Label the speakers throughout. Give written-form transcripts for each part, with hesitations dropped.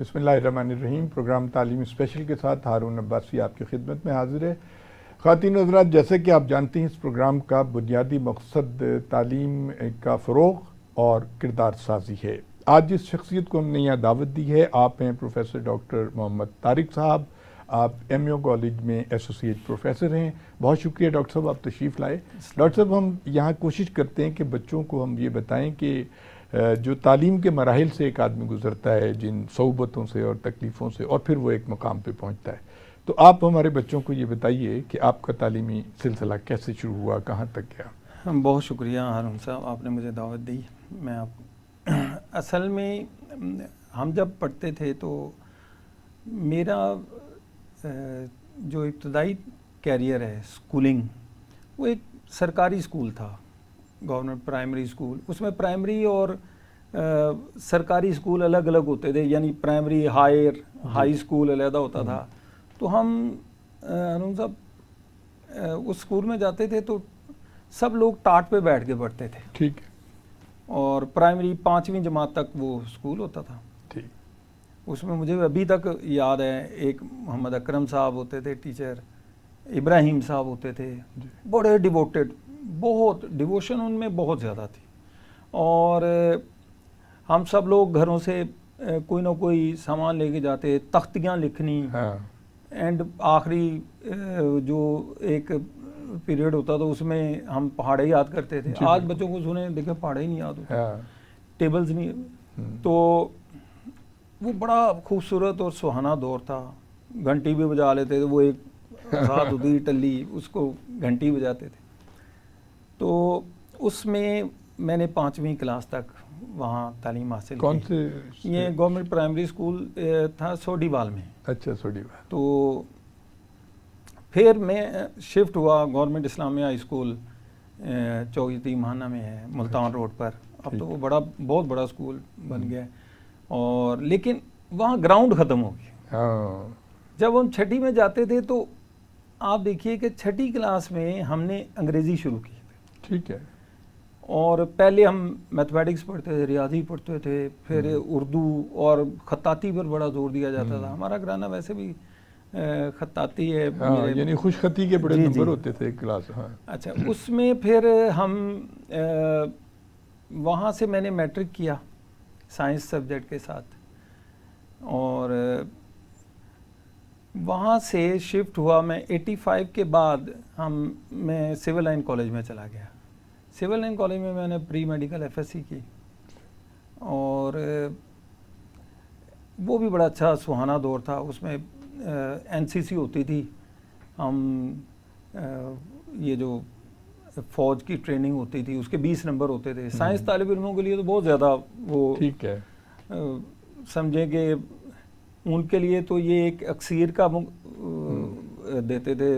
Speaker 1: بسم اللہ الرحمن الرحیم. پروگرام تعلیم اسپیشل کے ساتھ ہارون عباسی آپ کی خدمت میں حاضر ہے. خواتین و حضرات، جیسے کہ آپ جانتے ہیں اس پروگرام کا بنیادی مقصد تعلیم کا فروغ اور کردار سازی ہے. آج جس شخصیت کو ہم نے یہاں دعوت دی ہے، آپ ہیں پروفیسر ڈاکٹر محمد طارق صاحب. آپ ایم یو کالج میں ایسوسیٹ پروفیسر ہیں. بہت شکریہ ڈاکٹر صاحب، آپ تشریف لائے. ڈاکٹر صاحب، ہم یہاں کوشش کرتے ہیں کہ بچوں کو ہم یہ بتائیں کہ جو تعلیم کے مراحل سے ایک آدمی گزرتا ہے، جن صعوبتوں سے اور تکلیفوں سے، اور پھر وہ ایک مقام پہ پہنچتا ہے، تو آپ ہمارے بچوں کو یہ بتائیے کہ آپ کا تعلیمی سلسلہ کیسے شروع ہوا، کہاں تک گیا؟
Speaker 2: بہت شکریہ ہارون صاحب، آپ نے مجھے دعوت دی. میں آپ اصل میں ہم جب پڑھتے تھے تو میرا جو ابتدائی کیریئر ہے اسکولنگ، وہ ایک سرکاری اسکول تھا، گورنمنٹ پرائمری اسکول. اس میں پرائمری اور سرکاری اسکول الگ الگ ہوتے تھے، یعنی پرائمری ہائی اسکول علیحدہ ہوتا تھا. تو ہم ہارون صاحب اس اسکول میں جاتے تھے تو سب لوگ ٹاٹ پہ بیٹھ کے پڑھتے تھے.
Speaker 1: ٹھیک ہے.
Speaker 2: اور پرائمری 5ویں جماعت تک وہ اسکول ہوتا تھا.
Speaker 1: ٹھیک.
Speaker 2: اس میں مجھے ابھی تک یاد ہے، ایک محمد اکرم صاحب ہوتے تھے ٹیچر، ابراہیم صاحب ہوتے تھے، بڑے ڈیووٹیڈ، بہت ڈیووشن ان میں بہت زیادہ تھی. اور ہم سب لوگ گھروں سے کوئی نہ کوئی سامان لے کے جاتے، تختیاں لکھنی. اینڈ آخری جو ایک پیریڈ ہوتا تھا اس میں ہم پہاڑے یاد کرتے تھے. آج بچوں کو سنیں دیکھیں پہاڑے ہی نہیں یاد ہوتے، ٹیبلز نہیں. تو وہ بڑا خوبصورت اور سہانا دور تھا. گھنٹی بھی بجا لیتے تھے، وہ ایک رات ہوتی ٹلی، اس کو گھنٹی بجاتے تھے. تو اس میں نے 5ویں کلاس تک وہاں تعلیم حاصل کی.
Speaker 1: کون سے؟
Speaker 2: یہ گورنمنٹ پرائمری اسکول تھا سوڈیوال میں.
Speaker 1: اچھا، سوڈیوال.
Speaker 2: تو پھر میں شفٹ ہوا گورنمنٹ اسلامیہ ہائی اسکول، چوک یتیمخانہ میں ہے، ملتان روڈ پر. اب تو وہ بہت بڑا اسکول بن گیا. اور لیکن وہاں گراؤنڈ ختم ہو گیا. جب ہم 6ٹھی میں جاتے تھے تو آپ دیکھیے کہ 6ٹھی کلاس میں ہم نے انگریزی شروع کی.
Speaker 1: ٹھیک ہے.
Speaker 2: اور پہلے ہم میتھمیٹکس پڑھتے تھے، ریاضی پڑھتے تھے، پھر اردو اور خطاطی پر بڑا زور دیا جاتا تھا. ہمارا گھرانہ ویسے بھی خطاطی ہے،
Speaker 1: یعنی خوش خطی کے بڑے نمبر ہوتے تھے کلاس.
Speaker 2: اچھا، اس میں پھر ہم وہاں سے میں نے میٹرک کیا سائنس سبجیکٹ کے ساتھ. اور وہاں سے شفٹ ہوا میں 85 کے بعد میں سول لائن کالج میں چلا گیا. سول لائن کالج میں نے pre medical F S C کی. اور وہ بھی بڑا اچھا سہانا دور تھا. اس میں این سی سی ہوتی تھی، ہم یہ جو فوج کی ٹریننگ ہوتی تھی اس کے 20 نمبر ہوتے تھے. سائنس طالب علموں کے لیے تو بہت زیادہ وہ
Speaker 1: ٹھیک ہے،
Speaker 2: سمجھیں کہ ان کے لیے تو یہ ایک اکسیر کا دیتے تھے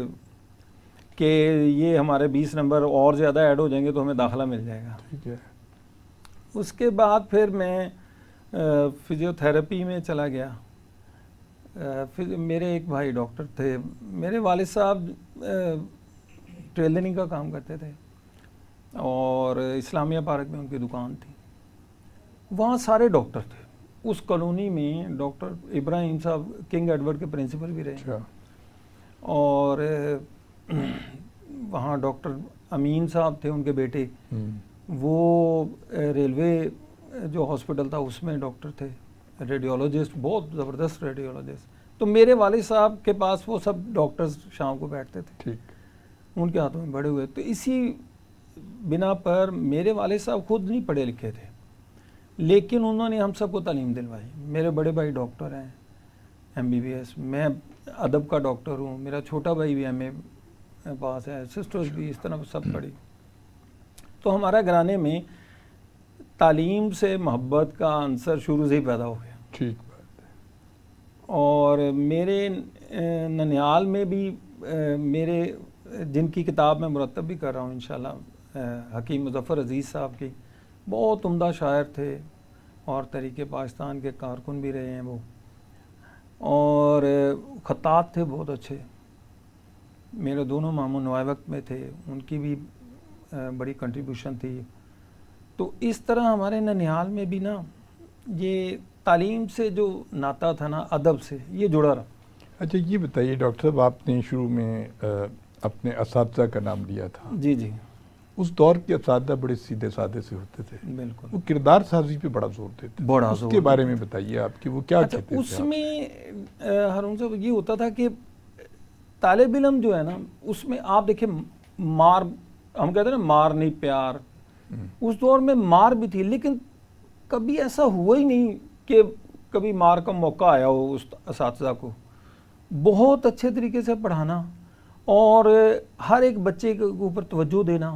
Speaker 2: کہ یہ ہمارے 20 نمبر اور زیادہ ایڈ ہو جائیں گے تو ہمیں داخلہ مل جائے گا.
Speaker 1: ٹھیک ہے.
Speaker 2: اس کے بعد پھر میں فزیو تھراپی میں چلا گیا. میرے ایک بھائی ڈاکٹر تھے، میرے والد صاحب ٹیلرنگ کا کام کرتے تھے اور اسلامیہ پارک میں ان کی دکان تھی. وہاں سارے ڈاکٹر تھے. اس کالونی میں ڈاکٹر ابراہیم صاحب کنگ ایڈورڈ کے پرنسپل بھی رہے. اور وہاں ڈاکٹر امین صاحب تھے، ان کے بیٹے، وہ ریلوے جو ہاسپٹل تھا اس میں ڈاکٹر تھے، ریڈیولوجسٹ، بہت زبردست ریڈیولوجسٹ. تو میرے والد صاحب کے پاس وہ سب ڈاکٹرز شام کو بیٹھتے تھے، ان کے ہاتھوں میں بڑے ہوئے. تو اسی بنا پر میرے والد صاحب خود نہیں پڑھے لکھے تھے، لیکن انہوں نے ہم سب کو تعلیم دلوائی. میرے بڑے بھائی ڈاکٹر ہیں، ایم بی بی ایس. میں ادب کا ڈاکٹر ہوں. میرا چھوٹا بھائی بھی ایم اے پاس ہے، سسٹرز بھی اس طرح سب پڑھی. تو ہمارا گھرانے میں تعلیم سے محبت کا عنصر شروع سے ہی پیدا ہو گیا.
Speaker 1: ٹھیک بات ہے.
Speaker 2: اور میرے ننیال میں بھی میرے جن کی کتاب میں مرتب بھی کر رہا ہوں انشاءاللہ، حکیم مظفر عزیز صاحب کی، بہت عمدہ شاعر تھے اور تحریک پاکستان کے کارکن بھی رہے ہیں وہ، اور خطاط تھے بہت اچھے. میرے دونوں ماموں نوائے وقت میں تھے، ان کی بھی بڑی کنٹریبیوشن تھی. تو اس طرح ہمارے ننیال میں بھی نا یہ تعلیم سے جو ناتا تھا نا ادب سے یہ جڑا رہا.
Speaker 1: اچھا یہ بتائیے ڈاکٹر صاحب، آپ نے شروع میں اپنے اساتذہ کا نام لیا تھا.
Speaker 2: جی جی
Speaker 1: اس دور کے اساتذہ بڑے سیدھے سادے سے ہوتے تھے.
Speaker 2: بالکل.
Speaker 1: وہ کردار سازی پہ بڑا زور دیتے تھے.
Speaker 2: بڑا
Speaker 1: اس
Speaker 2: زور
Speaker 1: کے بارے میں بتائیے آپ کہ وہ کیا
Speaker 2: اچھا
Speaker 1: کہتے تھے.
Speaker 2: اس میں ہارون صاحب یہ ہوتا تھا کہ طالب علم جو ہے نا اس میں آپ دیکھیں مار، ہم کہتے ہیں نا مار نہیں پیار، اس دور میں مار بھی تھی لیکن کبھی ایسا ہوا ہی نہیں کہ کبھی مار کا موقع آیا ہو اس اساتذہ کو. بہت اچھے طریقے سے پڑھانا اور ہر ایک بچے کے اوپر توجہ دینا.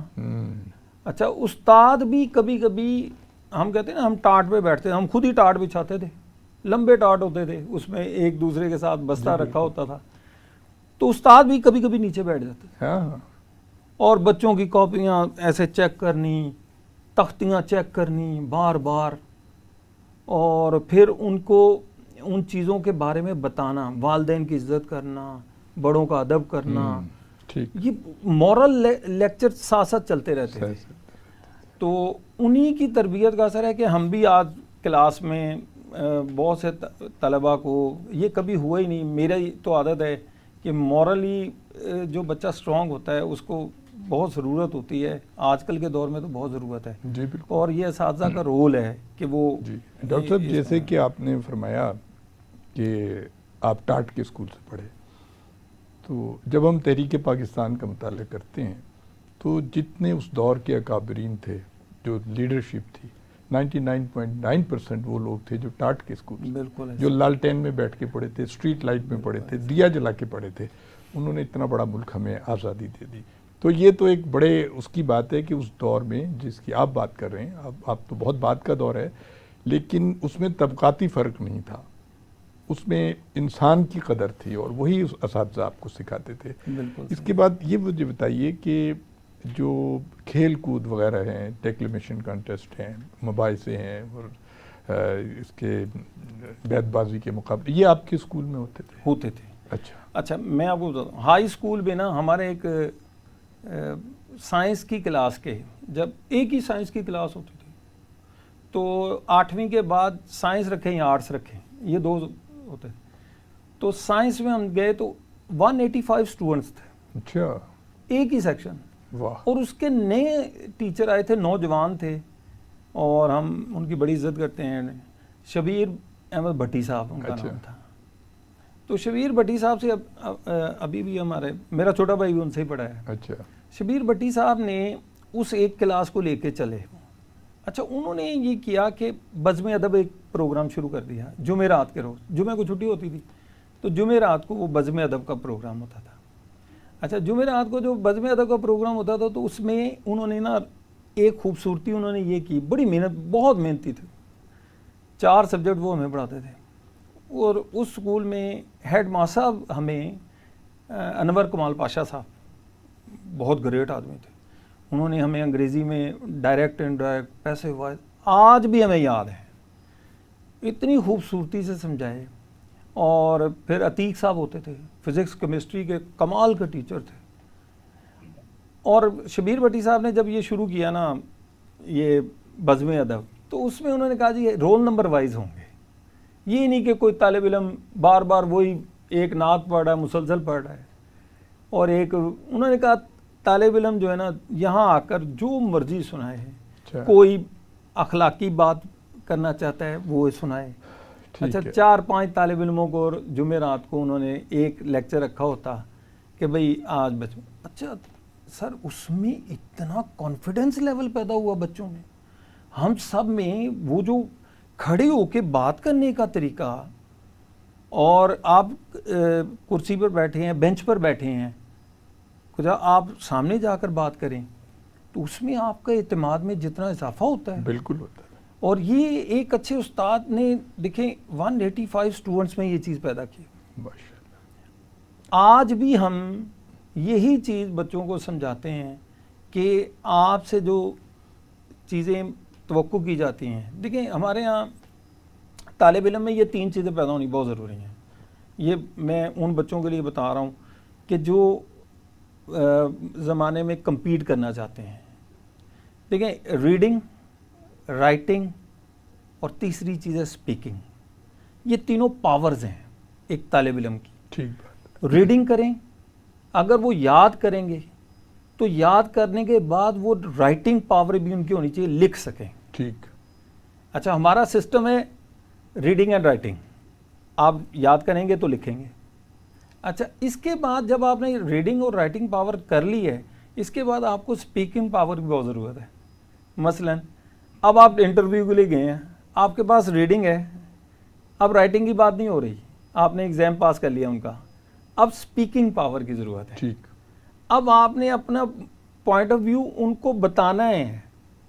Speaker 2: اچھا استاد بھی کبھی کبھی ہم کہتے ہیں نا ہم ٹاٹ پہ بیٹھتے تھے، ہم خود ہی ٹاٹ بچھاتے تھے، لمبے ٹاٹ ہوتے تھے، اس میں ایک دوسرے کے ساتھ بستہ رکھا ہوتا تھا، تو استاد بھی کبھی کبھی نیچے بیٹھ جاتے تھے اور بچوں کی کاپیاں ایسے چیک کرنی، تختیاں چیک کرنی بار بار، اور پھر ان کو ان چیزوں کے بارے میں بتانا، والدین کی عزت کرنا، بڑوں کا ادب کرنا. یہ مورل لیکچر ساتھ ساتھ چلتے رہتے تھے. تو انہی کی تربیت کا اثر ہے کہ ہم بھی آج کلاس میں بہت سے طلباء کو، یہ کبھی ہوا ہی نہیں، میری تو عادت ہے کہ مورلی جو بچہ سٹرونگ ہوتا ہے اس کو بہت ضرورت ہوتی ہے، آج کل کے دور میں تو بہت ضرورت ہے.
Speaker 1: جی بالکل.
Speaker 2: اور یہ اساتذہ کا رول ہے کہ وہ
Speaker 1: ڈاکٹر صاحب جیسے کہ آپ نے فرمایا کہ آپ ٹاٹ کے اسکول سے پڑھے، تو جب ہم تحریک پاکستان کا مطالعہ کرتے ہیں تو جتنے اس دور کے اکابرین تھے، جو لیڈرشپ تھی، 99.9% وہ لوگ تھے جو ٹاٹ کے اسکول،
Speaker 2: بالکل
Speaker 1: جو لالٹین میں بیٹھ کے پڑھے تھے، اسٹریٹ لائٹ میں پڑھے تھے، دیا جلا کے پڑھے تھے. انہوں نے اتنا بڑا ملک ہمیں آزادی دے دی. تو یہ تو ایک بڑے اس کی بات ہے کہ اس دور میں جس کی آپ بات کر رہے ہیں، آپ تو بہت بات کا دور ہے، لیکن اس میں طبقاتی فرق نہیں تھا، اس میں انسان کی قدر تھی اور وہی اس اساتذہ آپ کو سکھاتے تھے. اس کے بعد یہ مجھے بتائیے کہ جو کھیل کود وغیرہ ہیں، ڈیکلیمیشن کانٹیسٹ ہیں، مباحثے ہیں، اور اس کے بیت بازی کے مقابلے، یہ آپ کے اسکول میں ہوتے تھے؟
Speaker 2: اچھا میں آپ کو بتاتا ہوں، ہائی اسکول میں نا ہمارے ایک سائنس کی کلاس کے، جب ایک ہی سائنس کی کلاس ہوتی تھی تو 8ویں کے بعد سائنس رکھیں یا آرٹس رکھیں، یہ دو ہوتے تھے. تو سائنس میں ہم گئے تو 185 اسٹوڈنٹس تھے.
Speaker 1: اچھا.
Speaker 2: ایک ہی سیکشن.
Speaker 1: واہ.
Speaker 2: اور اس کے نئے ٹیچر آئے تھے، نوجوان تھے اور ہم ان کی بڑی عزت کرتے ہیں. شبیر احمد بھٹی صاحب ان کا نام تھا. تو شبیر بھٹی صاحب سے ابھی بھی میرا چھوٹا بھائی بھی ان سے ہی پڑھا ہے.
Speaker 1: اچھا.
Speaker 2: شبیر بھٹی صاحب نے اس ایک کلاس کو لے کے چلے. اچھا انہوں نے یہ کیا کہ بزم ادب ایک پروگرام شروع کر دیا جمعرات کے روز. جمعہ کو چھٹی ہوتی تھی تو جمعرات کو وہ بزم ادب کا پروگرام ہوتا تھا. اچھا جمعرات کو جو بزم ادب کا پروگرام ہوتا تھا تو اس میں انہوں نے نا ایک خوبصورتی انہوں نے یہ کی، بڑی محنت، بہت محنتی تھے. 4 سبجیکٹ وہ ہمیں پڑھاتے تھے اور اس اسکول میں ہیڈ ماسٹر صاحب ہمیں انور کمال پاشا صاحب بہت گریٹ آدمی تھے. انہوں نے ہمیں انگریزی میں ڈائریکٹ انڈائریکٹ، پیسے وائز، آج بھی ہمیں یاد ہے، اتنی خوبصورتی سے سمجھائے. اور پھر عتیق صاحب ہوتے تھے، فزکس کیمسٹری کے کمال کے ٹیچر تھے. اور شبیر بھٹی صاحب نے جب یہ شروع کیا نا یہ بزم ادب، تو اس میں انہوں نے کہا جی رول نمبر وائز ہوں گے، یہ نہیں کہ کوئی طالب علم بار بار وہی ایک نعت پڑھ رہا ہے، مسلسل پڑھ رہا ہے. اور ایک انہوں نے کہا طالب علم جو ہے نا یہاں آ کر جو مرضی سنائے، کوئی اخلاقی بات کرنا چاہتا ہے وہ سنائے. اچھا 4-5 طالب علموں کو جمعرات کو انہوں نے ایک لیکچر رکھا ہوتا کہ بھئی آج بچوں، اچھا سر اس میں اتنا کانفیڈنس لیول پیدا ہوا بچوں میں، ہم سب میں وہ جو کھڑے ہو کے بات کرنے کا طریقہ، اور آپ کرسی پر بیٹھے ہیں، بینچ پر بیٹھے ہیں، خدا آپ سامنے جا کر بات کریں تو اس میں آپ کا اعتماد میں جتنا اضافہ ہوتا ہے.
Speaker 1: بالکل ہوتا ہے.
Speaker 2: اور یہ ایک اچھے استاد نے دیکھیں 185 اسٹوڈنٹس میں یہ چیز پیدا کی. آج بھی ہم یہی چیز بچوں کو سمجھاتے ہیں کہ آپ سے جو چیزیں توقع کی جاتی ہیں، دیکھیں ہمارے ہاں طالب علم میں یہ 3 چیزیں پیدا ہونی بہت ضروری ہیں. یہ میں ان بچوں کے لیے بتا رہا ہوں کہ جو زمانے میں کمپیٹ کرنا چاہتے ہیں. دیکھیں ریڈنگ، رائٹنگ اور تیسری چیز ہے اسپیکنگ. یہ تینوں پاورز ہیں ایک طالب علم کی.
Speaker 1: ٹھیک بات.
Speaker 2: ریڈنگ کریں, اگر وہ یاد کریں گے تو یاد کرنے کے بعد وہ رائٹنگ پاور بھی ان کی ہونی چاہیے, لکھ سکیں.
Speaker 1: ٹھیک.
Speaker 2: اچھا, ہمارا سسٹم ہے ریڈنگ اینڈ رائٹنگ, آپ یاد کریں گے تو لکھیں گے. اچھا, اس کے بعد جب آپ نے ریڈنگ اور رائٹنگ پاور کر لی ہے, اس کے بعد آپ کو اسپیکنگ پاور کی بہت ضرورت ہے. مثلا اب آپ انٹرویو کے لیے گئے ہیں, آپ کے پاس ریڈنگ ہے, اب رائٹنگ کی بات نہیں ہو رہی, آپ نے ایگزام پاس کر لیا ان کا, اب اسپیکنگ پاور کی ضرورت ہے.
Speaker 1: ٹھیک.
Speaker 2: اب آپ نے اپنا پوائنٹ آف ویو ان کو بتانا ہے,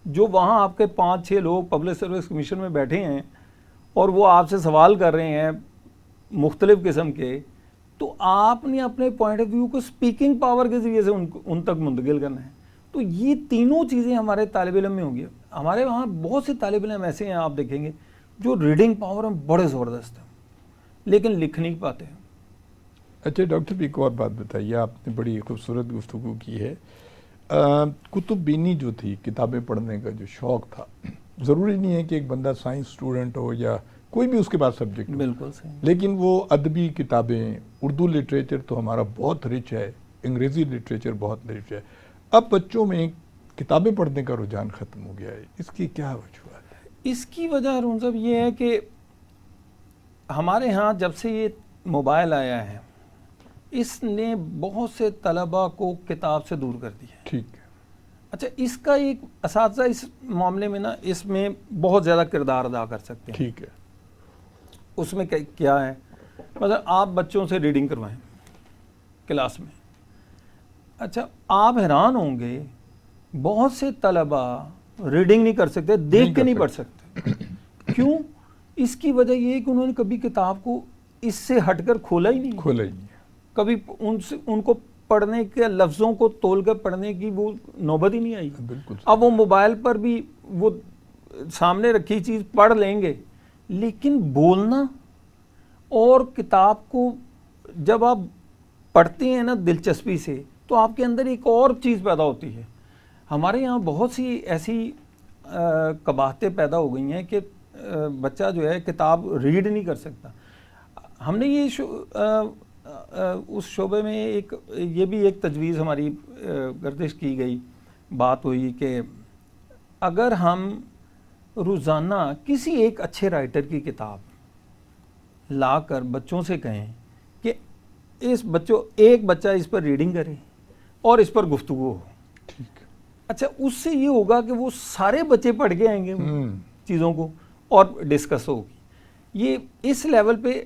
Speaker 2: جو وہاں آپ کے 5-6 لوگ پبلک سروس کمیشن میں بیٹھے ہیں اور وہ آپ سے سوال کر رہے ہیں مختلف قسم کے, تو آپ نے اپنے پوائنٹ آف ویو کو اسپیکنگ پاور کے ذریعے سے ان تک منتقل کرنا ہے. تو یہ تینوں چیزیں ہمارے طالب علم میں ہوں گی. ہمارے وہاں بہت سے طالب علم ایسے ہیں آپ دیکھیں گے جو ریڈنگ پاور میں بڑے زبردست ہیں لیکن لکھ نہیں پاتے.
Speaker 1: اچھا ڈاکٹر, ایک اور بات بتائیے, آپ نے بڑی خوبصورت گفتگو کی ہے. کتب بینی جو تھی, کتابیں پڑھنے کا جو شوق تھا, ضروری نہیں ہے کہ ایک بندہ سائنس اسٹوڈنٹ ہو یا کوئی بھی اس کے پاس سبجیکٹ ہو,
Speaker 2: بالکل صحیح,
Speaker 1: لیکن وہ ادبی کتابیں, اردو لٹریچر تو ہمارا بہت رچ ہے, انگریزی لٹریچر بہت رچ ہے. اب بچوں میں کتابیں پڑھنے کا رجحان ختم ہو گیا ہے, اس کی کیا وجوہات ہے؟
Speaker 2: اس کی وجہ ارون صاحب یہ ہے کہ ہمارے ہاں جب سے یہ موبائل آیا ہے, اس نے بہت سے طلباء کو کتاب سے دور کر دیا ہے.
Speaker 1: ٹھیک ہے.
Speaker 2: اچھا, اس کا ایک اساتذہ اس معاملے میں نا اس میں بہت زیادہ کردار ادا کر سکتے ہیں.
Speaker 1: ٹھیک ہے.
Speaker 2: اس میں کیا ہے, مطلب آپ بچوں سے ریڈنگ کروائیں کلاس میں. اچھا, آپ حیران ہوں گے بہت سے طلباء ریڈنگ نہیں کر سکتے, دیکھ کے نہیں پڑھ سکتے. کیوں؟ اس کی وجہ یہ ہے کہ انہوں نے کبھی کتاب کو اس سے ہٹ کر کھولا ہی نہیں, کبھی ان کو پڑھنے کے لفظوں کو تول کر پڑھنے کی وہ نوبت ہی نہیں آئی. اب وہ موبائل پر بھی وہ سامنے رکھی چیز پڑھ لیں گے, لیکن بولنا اور کتاب کو جب آپ پڑھتے ہیں نا دلچسپی سے, تو آپ کے اندر ایک اور چیز پیدا ہوتی ہے. ہمارے یہاں بہت سی ایسی قباحتیں پیدا ہو گئی ہیں کہ بچہ جو ہے کتاب ریڈ نہیں کر سکتا. ہم نے یہ اس شعبے میں یہ بھی ایک تجویز ہماری گردش کی گئی, بات ہوئی کہ اگر ہم روزانہ کسی ایک اچھے رائٹر کی کتاب لا کر بچوں سے کہیں کہ ایک بچہ اس پر ریڈنگ کرے اور اس پر گفتگو ہو.
Speaker 1: ٹھیک.
Speaker 2: اچھا, اس سے یہ ہوگا کہ وہ سارے بچے پڑھ کے آئیں گے چیزوں کو اور ڈسکس ہوگی. یہ اس لیول پہ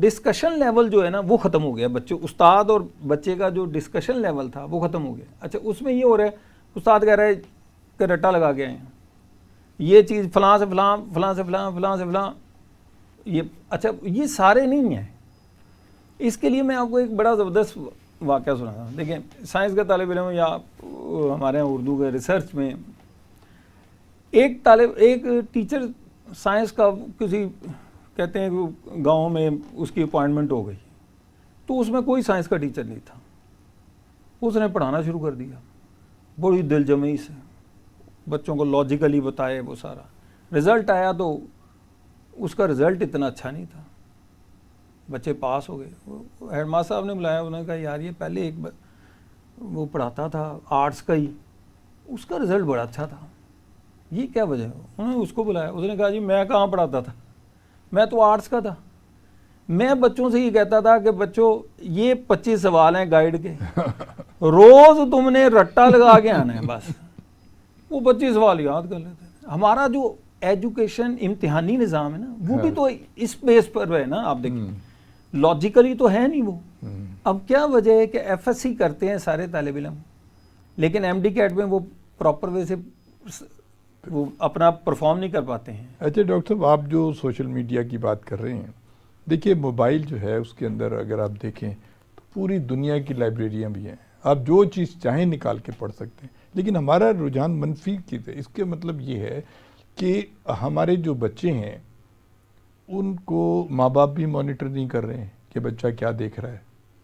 Speaker 2: ڈسکشن لیول جو ہے نا وہ ختم ہو گیا. بچوں, استاد اور بچے کا جو ڈسکشن لیول تھا وہ ختم ہو گیا. اچھا, اس میں یہ ہو رہا ہے استاد کہہ رہا ہے کہ رٹا لگا کے آئے ہیں, یہ چیز فلاں سے فلاں, فلاں سے فلاں, فلاں سے فلاں, یہ اچھا یہ سارے نہیں ہیں. اس کے لیے میں آپ کو ایک بڑا زبردست واقعہ سنا تھا. دیکھیں, سائنس کا طالب علم یا ہمارے یہاں اردو کے ریسرچ میں ایک ٹیچر سائنس کا کسی کہتے ہیں کہ گاؤں میں اس کی اپوائنٹمنٹ ہو گئی, تو اس میں کوئی سائنس کا ٹیچر نہیں تھا. اس نے پڑھانا شروع کر دیا بڑی دل جمعی سے, بچوں کو لاجیکلی بتائے وہ سارا. رزلٹ آیا تو اس کا رزلٹ اتنا اچھا نہیں تھا, بچے پاس ہو گئے. ہیڈ ماسٹر صاحب نے بلایا, انہوں نے کہا یار یہ پہلے ایک وہ پڑھاتا تھا آرٹس کا ہی, اس کا رزلٹ بڑا اچھا تھا, یہ کیا وجہ ہے؟ انہوں نے اس کو بلایا, اس نے کہا جی میں کہاں پڑھاتا تھا, میں تو آرٹس کا تھا. میں بچوں سے یہ کہتا تھا کہ بچوں یہ 25 سوال ہیں گائیڈ کے, روز تم نے رٹا لگا کے آنا ہے بس. وہ 25 سوال یاد کر لیتے. ہمارا جو ایجوکیشن امتحانی نظام ہے نا وہ بھی تو اس بیس پر ہے نا. آپ دیکھیں لاجیکلی تو ہے نہیں وہ. اب کیا وجہ ہے کہ ایف ایس سی کرتے ہیں سارے طالب علم, لیکن ایم ڈی کیٹ میں وہ پراپر وے سے وہ اپنا پرفارم نہیں کر پاتے ہیں.
Speaker 1: اچھا ڈاکٹر صاحب, آپ جو سوشل میڈیا کی بات کر رہے ہیں, دیکھیے موبائل جو ہے اس کے اندر اگر آپ دیکھیں تو پوری دنیا کی لائبریریاں بھی ہیں, آپ جو چیز چاہیں نکال کے پڑھ سکتے ہیں. لیکن ہمارا رجحان منفی کی ہے. اس کے مطلب یہ ہے کہ ہمارے جو بچے ہیں ان کو ماں باپ بھی مانیٹر نہیں کر رہے ہیں کہ بچہ کیا دیکھ رہا ہے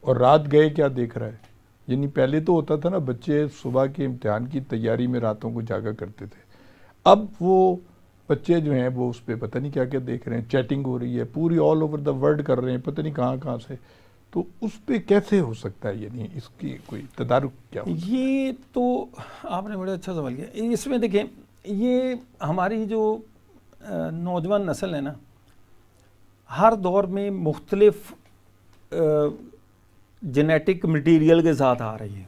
Speaker 1: اور رات گئے کیا دیکھ رہا ہے. یعنی پہلے تو ہوتا تھا نا, بچے صبح کے امتحان کی تیاری میں راتوں کو جاگا کرتے تھے. اب وہ بچے جو ہیں وہ اس پہ پتہ نہیں کیا کیا دیکھ رہے ہیں، چیٹنگ ہو رہی ہے پوری آل اوور دا ورلڈ کر رہے ہیں، پتہ نہیں کہاں کہاں سے، تو اس پہ کیسے ہو سکتا ہے، یعنی اس کی کوئی تدارک کیا ہو؟
Speaker 2: یہ تو آپ نے بڑا اچھا سوال کیا. اس میں دیکھیں یہ ہماری جو نوجوان نسل ہے نا، ہر دور میں مختلف جینیٹک مٹیریل کے ساتھ آ رہی ہے.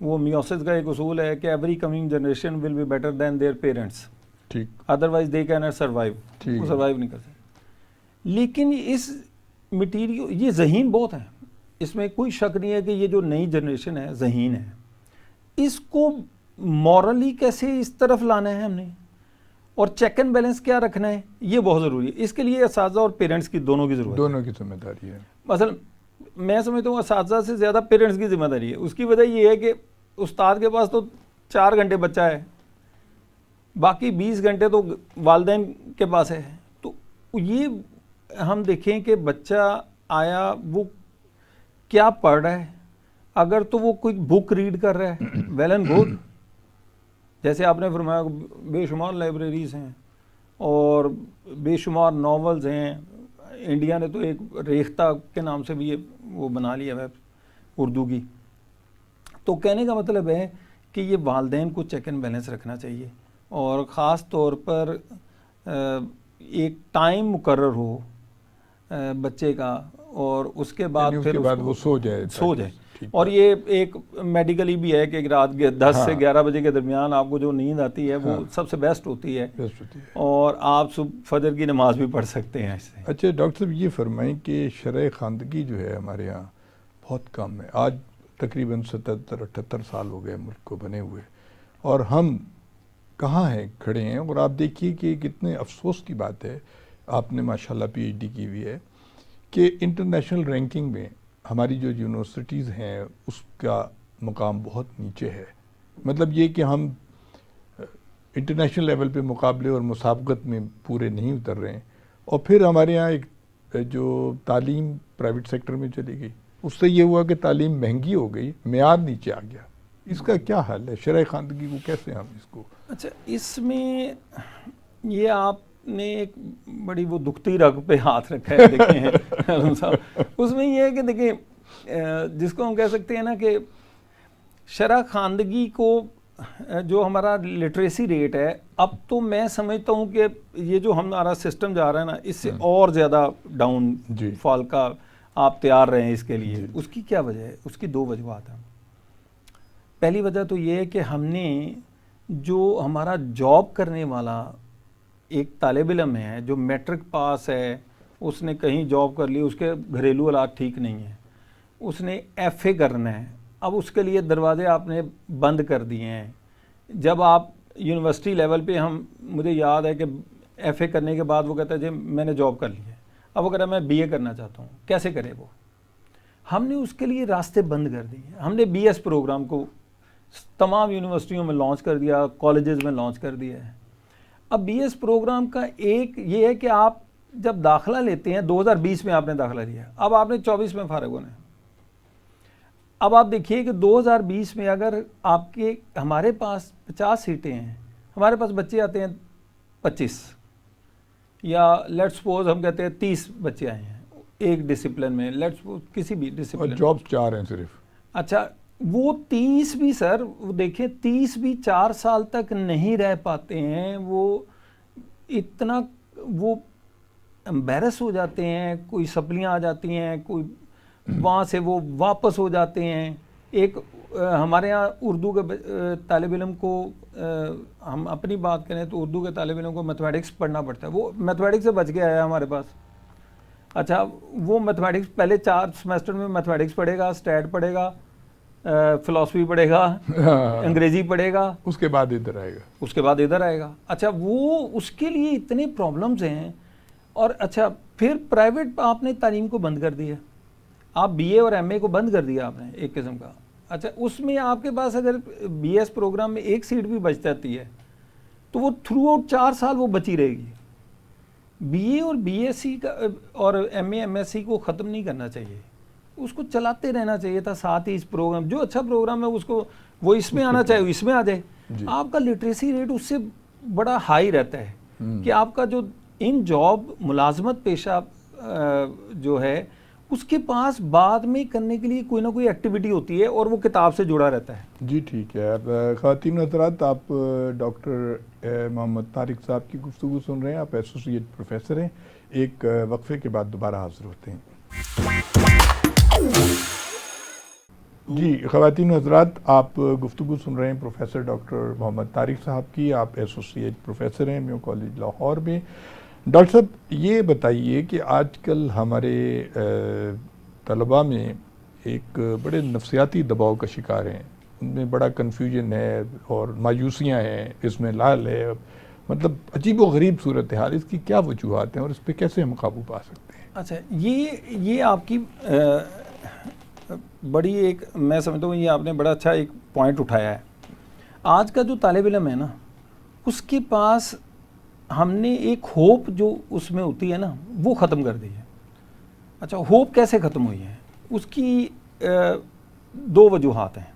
Speaker 2: وہ میوسس کا ایک اصول ہے کہ every coming generation will be better than their parents,
Speaker 1: ٹھیک،
Speaker 2: otherwise they can not survive, وہ سروائیو نہیں کر سکتے. لیکن اس مٹیریل یہ ذہین بہت ہے، اس میں کوئی شک نہیں ہے کہ یہ جو نئی جنریشن ہے ذہین ہے. اس کو مورلی کیسے اس طرف لانا ہے ہم نے، اور چیک اینڈ بیلنس کیا رکھنا ہے، یہ بہت ضروری ہے. اس کے لیے اساتذہ اور پیرنٹس کی دونوں کی ضرورت ہے،
Speaker 1: دونوں کی ذمہ داری ہے.
Speaker 2: مثلا میں سمجھتا ہوں اساتذہ سے زیادہ پیرنٹس کی ذمہ داری ہے. اس کی وجہ یہ ہے کہ استاد کے پاس تو 4 گھنٹے بچہ ہے، باقی 20 گھنٹے تو والدین کے پاس ہے. تو یہ ہم دیکھیں کہ بچہ آیا وہ کیا پڑھ رہا ہے. اگر تو وہ کوئی بک ریڈ کر رہا ہے ویل اینڈ گڈ، جیسے آپ نے فرمایا بے شمار لائبریریز ہیں اور بے شمار ناولز ہیں. انڈیا نے تو ایک ریختہ کے نام سے بھی وہ بنا لیا ہے اردو کی. تو کہنے کا مطلب ہے کہ یہ والدین کو چیک اینڈ بیلنس رکھنا چاہیے، اور خاص طور پر ایک ٹائم مقرر ہو بچے کا، اور اس کے بعد پھر
Speaker 1: وہ سو جائے.
Speaker 2: اور یہ ایک میڈیکلی بھی ہے کہ رات 10 سے 11 بجے کے درمیان آپ کو جو نیند آتی ہے وہ سب سے بیسٹ ہوتی ہے، اور آپ صبح فجر کی نماز بھی پڑھ سکتے ہیں اس سے.
Speaker 1: اچھا ڈاکٹر صاحب یہ فرمائیں کہ شرح خواندگی جو ہے ہمارے ہاں بہت کم ہے. آج تقریباً 77-78 سال ہو گئے ملک کو بنے ہوئے، اور ہم کہاں ہیں کھڑے ہیں. اور آپ دیکھیے کہ کتنے افسوس کی بات ہے، آپ نے ماشاءاللہ پی ایچ ڈی کی ہوئی ہے، کہ انٹرنیشنل رینکنگ میں ہماری جو یونیورسٹیز ہیں اس کا مقام بہت نیچے ہے. مطلب یہ کہ ہم انٹرنیشنل لیول پہ مقابلے اور مسابقت میں پورے نہیں اتر رہے ہیں. اور پھر ہمارے ہاں ایک جو تعلیم پرائیویٹ سیکٹر میں چلی گئی، اس سے یہ ہوا کہ تعلیم مہنگی ہو گئی، معیار نیچے آ گیا. اس کا کیا حل ہے؟ شرح خواندگی کو کیسے ہم اس کو؟
Speaker 2: اچھا اس میں یہ آپ نے ایک بڑی وہ دکھتی رگ پہ ہاتھ رکھا ہے دیکھیں ہیں صاحب. اس میں یہ ہے کہ دیکھیں جس کو ہم کہہ سکتے ہیں نا کہ شرح خواندگی کو جو ہمارا لٹریسی ریٹ ہے، اب تو میں سمجھتا ہوں کہ یہ جو ہمارا سسٹم جا رہا ہے نا اس سے اور زیادہ ڈاؤن فال کا آپ تیار رہے ہیں اس کے لیے. اس کی کیا وجہ ہے؟ اس کی 2 وجوہات ہیں. پہلی وجہ تو یہ ہے کہ ہم نے جو ہمارا جاب کرنے والا ایک طالب علم ہے جو میٹرک پاس ہے، اس نے کہیں جاب کر لی، اس کے گھریلو حالات ٹھیک نہیں ہیں، اس نے ایف اے کرنا ہے. اب اس کے لیے دروازے آپ نے بند کر دیے ہیں. جب آپ یونیورسٹی لیول پہ مجھے یاد ہے کہ ایف اے کرنے کے بعد وہ کہتا ہے جی میں نے جاب کر لی ہے، اب وہ کہہ رہا ہے میں بی اے کرنا چاہتا ہوں. کیسے کرے وہ؟ ہم نے اس کے لیے راستے بند کر دیے. ہم نے بی ایس پروگرام کو تمام یونیورسٹیوں میں لانچ کر دیا، کالجز میں لانچ کر دیا ہے. اب بی ایس پروگرام کا ایک یہ ہے کہ آپ جب داخلہ لیتے ہیں 2020 میں آپ نے داخلہ لیا، اب آپ نے 24 میں فارغ ہونا ہے. اب آپ دیکھیے کہ 2020 میں اگر آپ کے ہمارے پاس 50 سیٹیں ہیں، ہمارے پاس بچے آتے ہیں 25، یا لیٹ سپوز ہم کہتے ہیں 30 بچے آئے ہیں ایک ڈسپلن میں، لیٹ سپوز کسی بھی ڈسپلن میں،
Speaker 1: جابس 4 ہیں صرف.
Speaker 2: اچھا وہ 30 بھی سر دیکھیں 30 بھی 4 سال تک نہیں رہ پاتے ہیں. وہ اتنا وہ امبیرس ہو جاتے ہیں، کوئی سپلیاں آ جاتی ہیں، کوئی وہاں سے وہ واپس ہو جاتے ہیں. ایک ہمارے ہاں اردو کے طالب علم کو ہم اپنی بات کریں تو اردو کے طالب علم کو میتھمیٹکس پڑھنا پڑتا ہے. وہ میتھمیٹکس سے بچ کے آیا ہمارے پاس. اچھا وہ میتھمیٹکس پہلے 4 سیمسٹر میں میتھمیٹکس پڑھے گا، اسٹیٹ پڑھے گا، فلاسفی پڑھے گا، انگریزی پڑھے گا،
Speaker 1: اس کے بعد ادھر آئے گا.
Speaker 2: اچھا وہ اس کے لیے اتنے پرابلمز ہیں. اور اچھا پھر پرائیویٹ آپ نے تعلیم کو بند کر دیا، آپ بی اے اور ایم اے کو بند کر دیا آپ نے ایک قسم کا. اچھا اس میں آپ کے پاس اگر بی ایس پروگرام میں ایک سیٹ بھی بچ جاتی ہے تو وہ تھرو آؤٹ 4 سال وہ بچی رہے گی. بی اے اور بی ایس سی کا اور M A M S C کو ختم نہیں کرنا چاہیے، اس کو چلاتے رہنا چاہیے تھا. ساتھ ہی اس پروگرام جو اچھا پروگرام ہے اس کو وہ اس میں آنا چاہیے اس میں آ جائے. آپ کا لٹریسی ریٹ اس سے بڑا ہائی رہتا ہے کہ آپ کا جو ان جاب ملازمت پیشہ جو ہے اس کے پاس بعد میں کرنے کے لیے کوئی نہ کوئی ایکٹیویٹی ہوتی ہے اور وہ کتاب سے جڑا رہتا ہے.
Speaker 1: جی ٹھیک ہے. خواتین حضرات، آپ ڈاکٹر محمد طارق صاحب کی گفتگو سن رہے ہیں. آپ ایسوسیٹ پروفیسر ہیں. ایک وقفے کے بعد دوبارہ حاضر ہوتے ہیں. جی خواتین حضرات، آپ گفتگو سن رہے ہیں پروفیسر ڈاکٹر محمد طارق صاحب کی. آپ ایسوسیٹ پروفیسر ہیں میو کالج لاہور میں. ڈاکٹر صاحب یہ بتائیے کہ آج کل ہمارے طلباء میں ایک بڑے نفسیاتی دباؤ کا شکار ہیں. ان میں بڑا کنفیوژن ہے اور مایوسیاں ہیں، اس میں لال ہے، مطلب عجیب و غریب صورتحال. اس کی کیا وجوہات ہیں اور اس پہ کیسے ہم قابو پا سکتے ہیں؟
Speaker 2: اچھا، یہ آپ کی بڑی ایک، میں سمجھتا ہوں یہ آپ نے بڑا اچھا ایک پوائنٹ اٹھایا ہے. آج کا جو طالب علم ہے نا، اس کے پاس ہم نے ایک ہوپ جو اس میں ہوتی ہے نا وہ ختم کر دی ہے. اچھا، ہوپ کیسے ختم ہوئی ہے؟ اس کی دو وجوہات ہیں.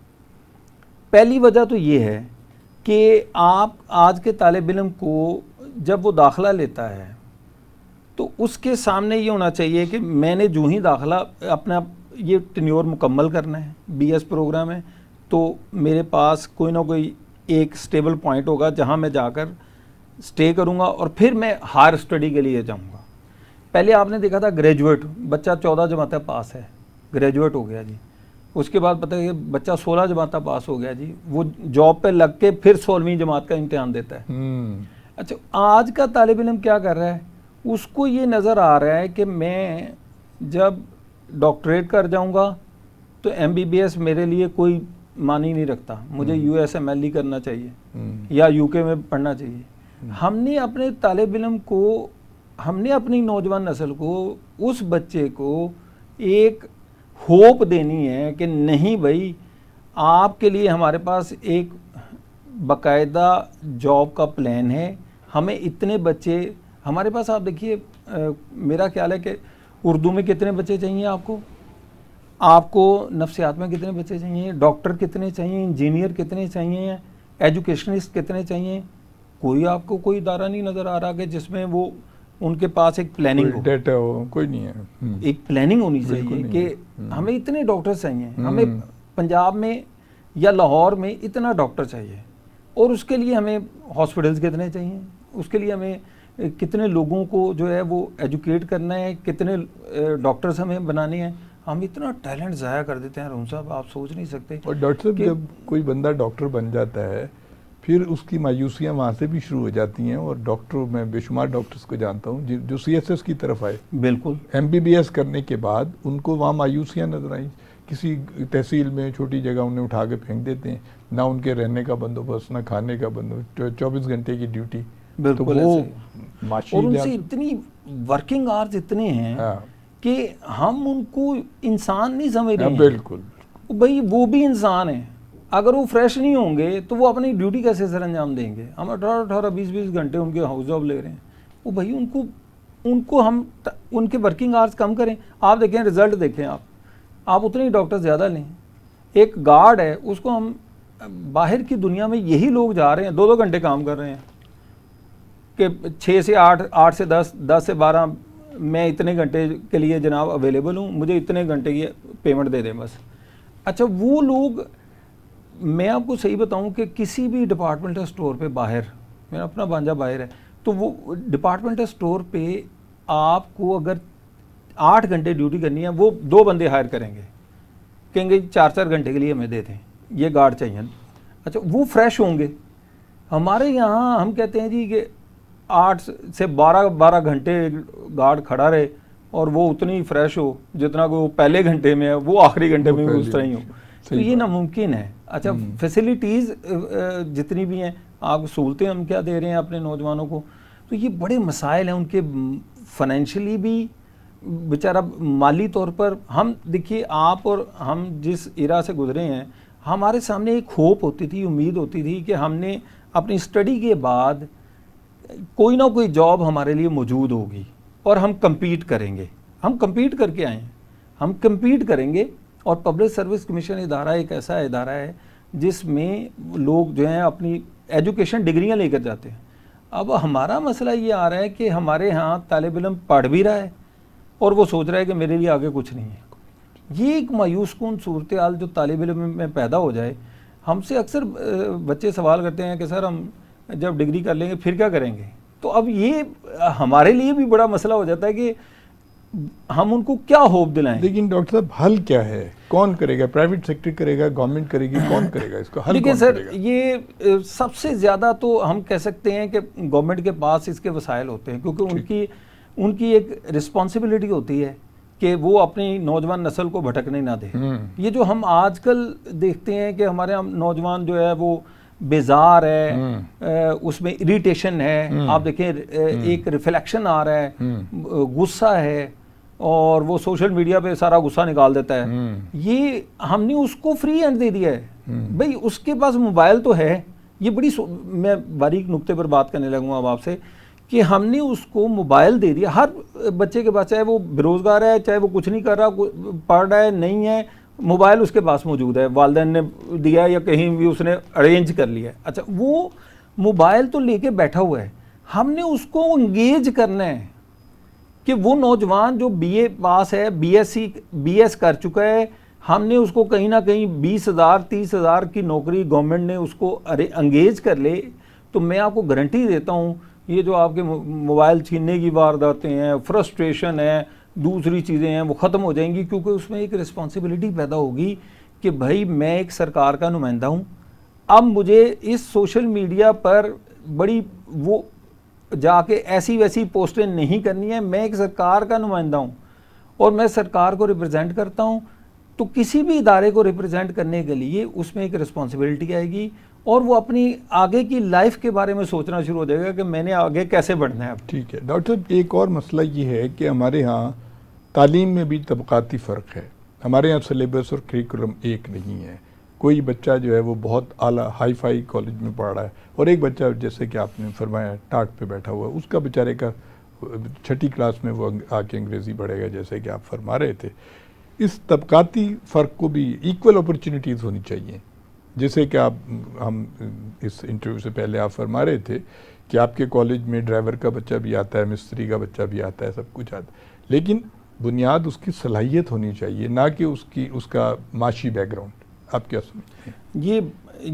Speaker 2: پہلی وجہ تو یہ ہے کہ آپ آج کے طالب علم کو جب وہ داخلہ لیتا ہے تو اس کے سامنے یہ ہونا چاہیے کہ میں نے جو ہی داخلہ اپنا یہ ٹینیور مکمل کرنا ہے، بی ایس پروگرام ہے، تو میرے پاس کوئی نہ کوئی ایک سٹیبل پوائنٹ ہوگا جہاں میں جا کر سٹے کروں گا اور پھر میں ہائر اسٹڈی کے لیے جاؤں گا. پہلے آپ نے دیکھا تھا گریجویٹ بچہ 14 جماعتیں پاس ہے، گریجویٹ ہو گیا جی. اس کے بعد پتہ ہے کہ بچہ 16 جماعتیں پاس ہو گیا جی، وہ جاب پہ لگ کے پھر 16ویں جماعت کا امتحان دیتا ہے. اچھا، آج کا طالب علم کیا کر رہا ہے؟ اس کو یہ نظر آ رہا ہے کہ میں جب ڈاکٹریٹ کر جاؤں گا تو ایم بی بی ایس میرے لیے کوئی معنی نہیں رکھتا، مجھے یو ایس ایم ایل ہی کرنا چاہیے یا یو کے میں پڑھنا چاہیے. ہم نے اپنے طالب علم کو، ہم نے اپنی نوجوان نسل کو، اس بچے کو ایک ہوپ دینی ہے کہ نہیں بھائی، آپ کے لیے ہمارے پاس ایک باقاعدہ جاب کا پلان ہے. ہمیں اتنے بچے ہمارے پاس، آپ دیکھیے میرا خیال ہے کہ اردو میں کتنے بچے چاہیے آپ کو نفسیات میں کتنے بچے چاہیے، ڈاکٹر کتنے چاہیے، انجینئر کتنے چاہیے، ایجوکیشنسٹ کتنے چاہیے. کوئی آپ کو کوئی ادارہ نہیں نظر آ رہا کہ جس میں وہ ان کے پاس ایک پلاننگ ہو،
Speaker 1: ڈیٹا ہو. کوئی نہیں ہے.
Speaker 2: ایک پلاننگ ہونی چاہیے کہ ہمیں اتنے ڈاکٹر چاہیے، ہمیں پنجاب میں یا لاہور میں اتنا ڈاکٹر چاہیے، اور اس کے لیے ہمیں ہاسپٹلز کتنے چاہیے، اس کے لیے ہمیں کتنے لوگوں کو جو ہے وہ ایجوکیٹ کرنا ہے، کتنے ڈاکٹرز ہمیں بنانے ہیں. ہم اتنا ٹیلنٹ ضائع کر دیتے ہیں روم صاحب، آپ سوچ نہیں سکتے.
Speaker 1: اور ڈاکٹر صاحب جب کوئی بندہ ڈاکٹر بن جاتا ہے پھر اس کی مایوسیاں وہاں سے بھی شروع ہو جاتی ہیں. اور ڈاکٹر، میں بے شمار ڈاکٹرز کو جانتا ہوں جو سی ایس ایس کی طرف آئے،
Speaker 2: بالکل
Speaker 1: ایم بی بی ایس کرنے کے بعد ان کو وہاں مایوسیاں نظر آئیں. کسی تحصیل میں چھوٹی جگہ انہیں اٹھا کے پھینک دیتے ہیں، نہ ان کے رہنے کا بندوبست، نہ کھانے کا بندوبست، 24 گھنٹے کی ڈیوٹی.
Speaker 2: بالکل
Speaker 1: وہ
Speaker 2: اور ان سے اتنی ورکنگ آورز اتنے ہیں کہ ہم ان کو انسان نہیں سمجھ رہے ہیں.
Speaker 1: بالکل
Speaker 2: بھائی وہ بھی انسان ہیں، اگر وہ فریش نہیں ہوں گے تو وہ اپنی ڈیوٹی کیسے سر انجام دیں گے؟ ہم 18 20 گھنٹے ان کے ہاؤس جاب لے رہے ہیں. وہ بھائی ان کو ہم ان کے ورکنگ آورز کم کریں. آپ دیکھیں رزلٹ دیکھیں، آپ اتنے ڈاکٹر زیادہ لیں. ایک گارڈ ہے، اس کو ہم باہر کی دنیا میں یہی لوگ جا رہے ہیں 2 گھنٹے کام کر رہے ہیں کہ 6 سے 8 8 سے 10 10 سے 12 میں اتنے گھنٹے کے لیے جناب اویلیبل ہوں، مجھے اتنے گھنٹے کی پیمنٹ دے دیں بس. اچھا، وہ لوگ، میں آپ کو صحیح بتاؤں کہ کسی بھی ڈپارٹمنٹل سٹور پہ باہر، میرا اپنا بانجا باہر ہے، تو وہ ڈپارٹمنٹل سٹور پہ آپ کو اگر 8 گھنٹے ڈیوٹی کرنی ہے، وہ 2 بندے ہائر کریں گے، کہیں گے 4 گھنٹے کے لیے ہمیں دے دیں، یہ گارڈ چاہیے. اچھا، وہ فریش ہوں گے. ہمارے یہاں ہم کہتے ہیں جی کہ 8 سے 12 گھنٹے گارڈ کھڑا رہے اور وہ اتنی فریش ہو جتنا کہ وہ پہلے گھنٹے میں ہے، وہ آخری گھنٹے میں اس طرح ہی ہو. تو یہ ناممکن ہے. اچھا، فیسلٹیز جتنی بھی ہیں، آپ سہولتیں ہم کیا دے رہے ہیں اپنے نوجوانوں کو؟ تو یہ بڑے مسائل ہیں ان کے، فائنینشلی بھی بیچارہ مالی طور پر. ہم دیکھیے، آپ اور ہم جس ایرا سے گزرے ہیں، ہمارے سامنے ایک ہوپ ہوتی تھی، امید ہوتی تھی کہ ہم نے اپنی اسٹڈی کے بعد کوئی نہ کوئی جاب ہمارے لیے موجود ہوگی اور ہم کمپیٹ کریں گے. ہم کمپیٹ کر کے آئے ہیں، ہم کمپیٹ کریں گے. اور پبلک سروس کمیشن ادارہ ایک ایسا ادارہ ہے جس میں لوگ جو ہیں اپنی ایجوکیشن ڈگریاں لے کر جاتے ہیں. اب ہمارا مسئلہ یہ آ رہا ہے کہ ہمارے ہاں طالب علم پڑھ بھی رہا ہے اور وہ سوچ رہا ہے کہ میرے لیے آگے کچھ نہیں ہے. یہ ایک مایوس کن صورتحال جو طالب علم میں پیدا ہو جائے. ہم سے اکثر بچے سوال کرتے ہیں کہ سر ہم جب ڈگری کر لیں گے پھر کیا کریں گے. تو اب یہ ہمارے لیے بھی بڑا مسئلہ ہو جاتا ہے کہ ہم ان کو کیا ہوپ دلائیں.
Speaker 1: لیکن ڈاکٹر صاحب حل کیا ہے؟ کون کرے گا؟ پرائیویٹ سیکٹر کرے گا؟ گورنمنٹ کرے گی؟ کون کرے گا اس کو حل؟
Speaker 2: دیکھیں
Speaker 1: کون
Speaker 2: سر
Speaker 1: کرے گا؟
Speaker 2: یہ سب سے زیادہ تو ہم کہہ سکتے ہیں کہ گورنمنٹ کے پاس اس کے وسائل ہوتے ہیں کیونکہ ان کی ایک رسپانسبلٹی ہوتی ہے کہ وہ اپنی نوجوان نسل کو بھٹکنے نہ دے. یہ جو ہم آج کل دیکھتے ہیں کہ ہمارے نوجوان جو ہے وہ بیزار ہے, اس میں اریٹیشن ہے, آپ دیکھیں ایک ریفلیکشن آ رہا ہے, غصہ ہے, اور وہ سوشل میڈیا پہ سارا غصہ نکال دیتا ہے. یہ ہم نے اس کو فری ہینڈ دے دیا ہے بھائی, اس کے پاس موبائل تو ہے. یہ بڑی میں باریک نقطے پر بات کرنے لگوں اب آپ سے کہ ہم نے اس کو موبائل دے دیا. ہر بچے کے پاس, چاہے وہ بے روزگار ہے, چاہے وہ کچھ نہیں کر رہا, پڑھ رہا ہے نہیں ہے, موبائل اس کے پاس موجود ہے, والدین نے دیا یا کہیں بھی اس نے ارینج کر لیا ہے. اچھا, وہ موبائل تو لے کے بیٹھا ہوا ہے, ہم نے اس کو انگیج کرنا ہے کہ وہ نوجوان جو بی اے پاس ہے, بی ایس کر چکا ہے, ہم نے اس کو کہیں نہ کہیں 20,000 30,000 کی نوکری گورنمنٹ نے اس کو انگیج کر لے. تو میں آپ کو گارنٹی دیتا ہوں یہ جو آپ کے موبائل چھیننے کی وارداتیں ہیں, فرسٹریشن ہے, دوسری چیزیں ہیں, وہ ختم ہو جائیں گی, کیونکہ اس میں ایک رسپانسبلٹی پیدا ہوگی کہ بھائی میں ایک سرکار کا نمائندہ ہوں. اب مجھے اس سوشل میڈیا پر بڑی وہ جا کے ایسی ویسی پوسٹیں نہیں کرنی ہے. میں ایک سرکار کا نمائندہ ہوں اور میں سرکار کو ریپرزینٹ کرتا ہوں. تو کسی بھی ادارے کو ریپرزینٹ کرنے کے لیے اس میں ایک رسپانسبلٹی آئے گی اور وہ اپنی آگے کی لائف کے بارے میں سوچنا شروع ہو جائے گا کہ میں نے آگے کیسے بڑھنا ہے.
Speaker 1: ٹھیک ہے ڈاکٹر صاحب, ایک اور مسئلہ یہ ہے کہ ہمارے ہاں تعلیم میں بھی طبقاتی فرق ہے. ہمارے ہاں سلیبس اور کریکولم ایک نہیں ہے. کوئی بچہ جو ہے وہ بہت اعلیٰ ہائی فائی کالج میں پڑھ رہا ہے, اور ایک بچہ جیسے کہ آپ نے فرمایا ٹاٹ پہ بیٹھا ہوا ہے, اس کا بیچارے کا 6ٹھی کلاس میں وہ آ کے انگریزی پڑھے گا جیسے کہ آپ فرما رہے تھے. اس طبقاتی فرق کو بھی ایکول اپرچونیٹیز ہونی چاہیے. جیسے کہ ہم اس انٹرویو سے پہلے آپ فرما رہے تھے کہ آپ کے کالج میں ڈرائیور کا بچہ بھی آتا ہے, مستری کا بچہ بھی آتا ہے, سب کچھ آتا ہے, لیکن بنیاد اس کی صلاحیت ہونی چاہیے, نہ کہ اس کا معاشی بیک گراؤنڈ. آپ کیا سمجھتے ہیں؟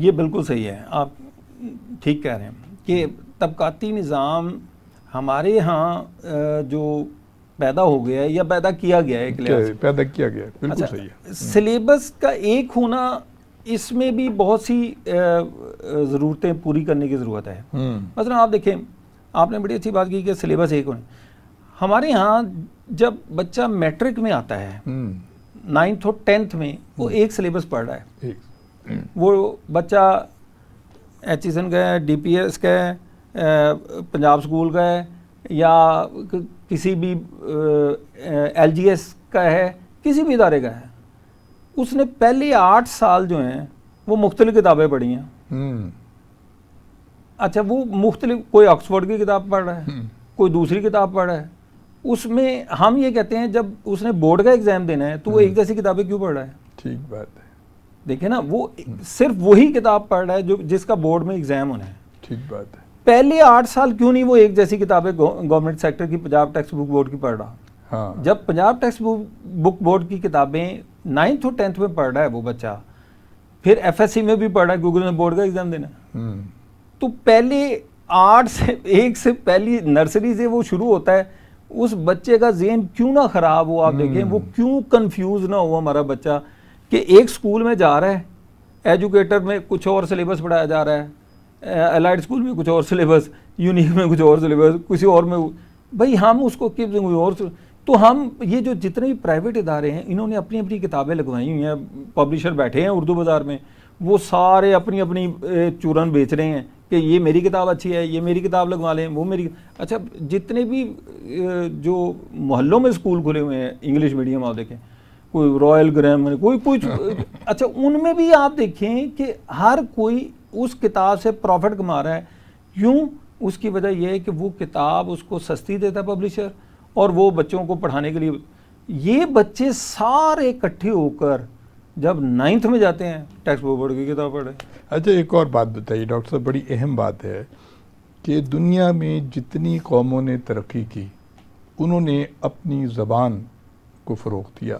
Speaker 2: یہ بالکل صحیح ہے, آپ ٹھیک کہہ رہے ہیں کہ طبقاتی نظام ہمارے ہاں جو پیدا ہو گیا ہے یا پیدا کیا گیا ہے,
Speaker 1: پیدا کیا گیا ہے, بالکل صحیح ہے.
Speaker 2: سلیبس کا ایک ہونا, اس میں بھی بہت سی ضرورتیں پوری کرنے کی ضرورت ہے. مثلا آپ دیکھیں, آپ نے بڑی اچھی بات کی کہ سلیبس ایک ہونا. ہمارے ہاں جب بچہ میٹرک میں آتا ہے 9th اور 10th میں, وہ ایک سلیبس پڑھ رہا ہے. وہ بچہ ایچیسن کا ہے, ڈی پی ایس کا ہے, پنجاب اسکول کا ہے, یا کسی بھی ایل جی ایس کا ہے, کسی بھی ادارے کا ہے. اس نے پہلے 8 سال جو ہیں وہ مختلف کتابیں پڑھی ہیں. اچھا, وہ مختلف, کوئی آکسفورڈ کی کتاب پڑھ رہا ہے, کوئی دوسری کتاب پڑھ رہا ہے. اس میں ہم یہ کہتے ہیں جب اس نے بورڈ کا ایگزام دینا ہے تو وہ ایک جیسی کتابیں کیوں پڑھ رہا ہے؟
Speaker 1: ٹھیک بات ہے.
Speaker 2: دیکھیں نا, وہ صرف وہی کتاب پڑھ رہا ہے جس کا بورڈ میں ایگزام ہونا ہے.
Speaker 1: ٹھیک بات ہے.
Speaker 2: پہلے 8 سال کیوں نہیں وہ ایک جیسی کتابیں گورنمنٹ سیکٹر کی پنجاب ٹیکسٹ بک بورڈ کی پڑھ رہا؟ جب پنجاب ٹیکسٹ بک بورڈ کی کتابیں 9th اور 10th میں پڑھ رہا ہے وہ بچہ, پھر ایف ایس سی میں بھی پڑھ رہا ہے کیونکہ انہوں نے بورڈ کا ایگزام دینا ہے. تو پہلے 1 سے پہلی نرسری سے وہ شروع ہوتا ہے. اس بچے کا ذہن کیوں نہ خراب ہو, آپ دیکھیں وہ کیوں کنفیوز نہ ہو ہمارا بچہ کہ ایک سکول میں جا رہا ہے, ایجوکیٹر میں کچھ اور سلیبس پڑھایا جا رہا ہے, الائڈ سکول میں کچھ اور سلیبس, یونیک میں کچھ اور سلیبس, کسی اور میں. بھائی ہم اس کو اور, تو ہم یہ جو جتنے بھی پرائیویٹ ادارے ہیں انہوں نے اپنی اپنی کتابیں لگوائی ہوئی ہیں, پبلشر بیٹھے ہیں اردو بازار میں, وہ سارے اپنی اپنی چورن بیچ رہے ہیں کہ یہ میری کتاب اچھی ہے, یہ میری کتاب لگوا لیں, وہ میری. اچھا, جتنے بھی جو محلوں میں اسکول کھلے ہوئے ہیں انگلش میڈیم, آپ دیکھیں کوئی رائل گرامر, کوئی اچھا, ان میں بھی آپ دیکھیں کہ ہر کوئی اس کتاب سے پروفٹ کما رہا ہے. یوں اس کی وجہ یہ ہے کہ وہ کتاب اس کو سستی دیتا ہے پبلشر, اور وہ بچوں کو پڑھانے کے لیے. یہ بچے سارے اکٹھے ہو کر جب 9th میں جاتے ہیں ٹیکسٹ بک بورڈ کی کتاب پڑھے.
Speaker 1: اچھا, ایک اور بات بتائیے ڈاکٹر صاحب, بڑی اہم بات ہے کہ دنیا میں جتنی قوموں نے ترقی کی انہوں نے اپنی زبان کو فروغ دیا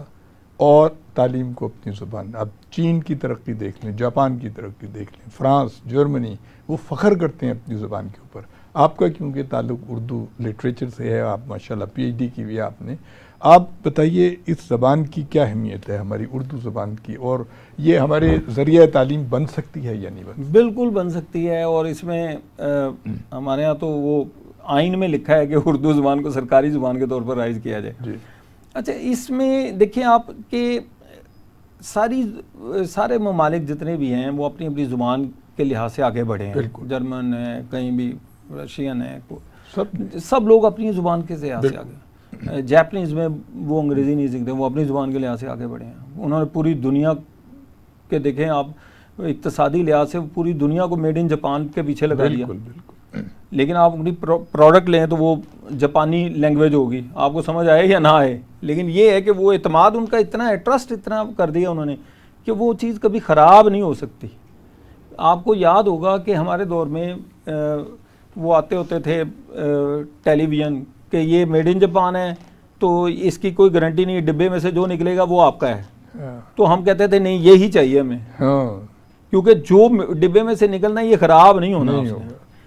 Speaker 1: اور تعلیم کو اپنی زبان. اب چین کی ترقی دیکھ لیں، جاپان کی ترقی دیکھ لیں، فرانس، جرمنی، وہ فخر کرتے ہیں اپنی زبان کے اوپر. آپ کا کیونکہ تعلق اردو لٹریچر سے ہے، آپ ماشاءاللہ پی ایچ ڈی کی بھی آپ نے. آپ بتائیے اس زبان کی کیا اہمیت ہے، ہماری اردو زبان کی، اور یہ ہمارے ذریعہ تعلیم بن سکتی ہے یا نہیں بن سکتی؟
Speaker 2: بالکل بن سکتی ہے، اور اس میں ہمارے ہاں تو وہ آئین میں لکھا ہے کہ اردو زبان کو سرکاری زبان کے طور پر رائج کیا جائے.
Speaker 1: جی.
Speaker 2: اچھا، اس میں دیکھیں آپ کہ سارے ممالک جتنے بھی ہیں وہ اپنی اپنی زبان کے لحاظ سے آگے بڑھے ہیں. جرمن ہے، کہیں بھی رشین ہے، سب لوگ اپنی زبان کے لحاظ سے آگے. جاپنیز میں وہ انگریزی نہیں سیکھتے، وہ اپنی زبان کے لحاظ سے آگے بڑھے ہیں. انہوں نے پوری دنیا کے دیکھیں آپ اقتصادی لحاظ سے پوری دنیا کو میڈ ان جاپان کے پیچھے لگا دیا. لیکن آپ اپنی پروڈکٹ لیں تو وہ جاپانی لینگویج ہوگی، آپ کو سمجھ آئے یا نہ آئے. لیکن یہ ہے کہ وہ اعتماد ان کا اتنا ہے، ٹرسٹ اتنا کر دیا انہوں نے کہ وہ چیز کبھی خراب نہیں ہو سکتی. آپ کو یاد ہوگا کہ ہمارے دور میں وہ آتے ہوتے تھے ٹیلی ویژن کہ یہ میڈ ان جاپان ہے تو اس کی کوئی گارنٹی نہیں، ڈبے میں سے جو نکلے گا وہ آپ کا ہے. تو ہم کہتے تھے نہیں، یہی چاہیے ہمیں، کیونکہ جو ڈبے میں سے نکلنا یہ خراب نہیں ہونا.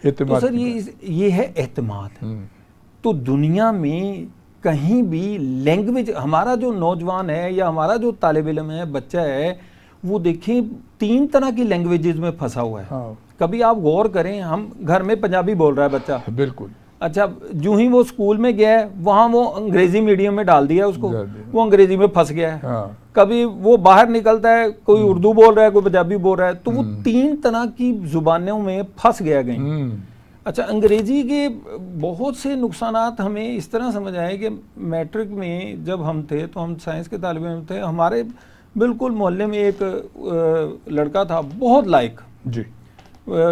Speaker 2: تو سر یہ ہے اعتماد. تو دنیا میں کہیں بھی لینگویج، ہمارا جو نوجوان ہے یا ہمارا جو طالب علم ہے، بچہ ہے، وہ دیکھیں 3 طرح کی لینگویجز میں پھنسا ہوا ہے. کبھی آپ غور کریں، ہم گھر میں پنجابی بول رہا ہے بچہ، بالکل، اچھا جو ہی وہ اسکول میں گیا ہے وہاں وہ انگریزی میڈیم میں ڈال دیا اس کو، وہ انگریزی میں پھنس گیا ہے. کبھی وہ باہر نکلتا ہے، کوئی اردو بول رہا ہے، کوئی پنجابی بول رہا ہے، تو وہ 3 طرح کی زبانوں میں پھنس گیا گئیں. اچھا، انگریزی کے بہت سے نقصانات ہمیں اس طرح سمجھ آئے کہ میٹرک میں جب ہم تھے تو ہم سائنس کے طالب علم تھے، ہمارے بالکل محلے میں ایک لڑکا تھا بہت لائق، جی،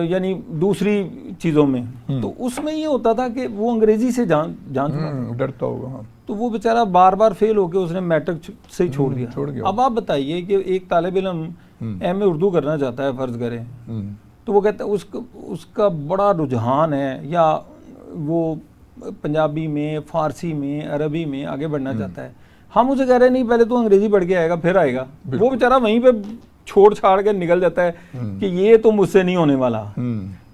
Speaker 2: یعنی دوسری چیزوں میں، تو اس میں یہ ہوتا تھا کہ وہ انگریزی سے جان
Speaker 1: ڈرتا ہوگا،
Speaker 2: تو وہ بیچارہ بار بار فیل ہو کے اس نے میٹرک سے ہی چھوڑ دیا. اب آپ بتائیے کہ ایک طالب علم ایم اے اردو کرنا چاہتا ہے، فرض کریں، تو وہ کہتا ہے اس کا بڑا رجحان ہے، یا وہ پنجابی میں، فارسی میں، عربی میں آگے بڑھنا چاہتا ہے. ہم اسے کہہ رہے ہیں نہیں، پہلے تو انگریزی پڑھ کے آئے گا پھر آئے گا. وہ بیچارہ وہیں پہ چھوڑ چھاڑ کے نکل جاتا ہے کہ یہ تو مجھ سے نہیں ہونے والا.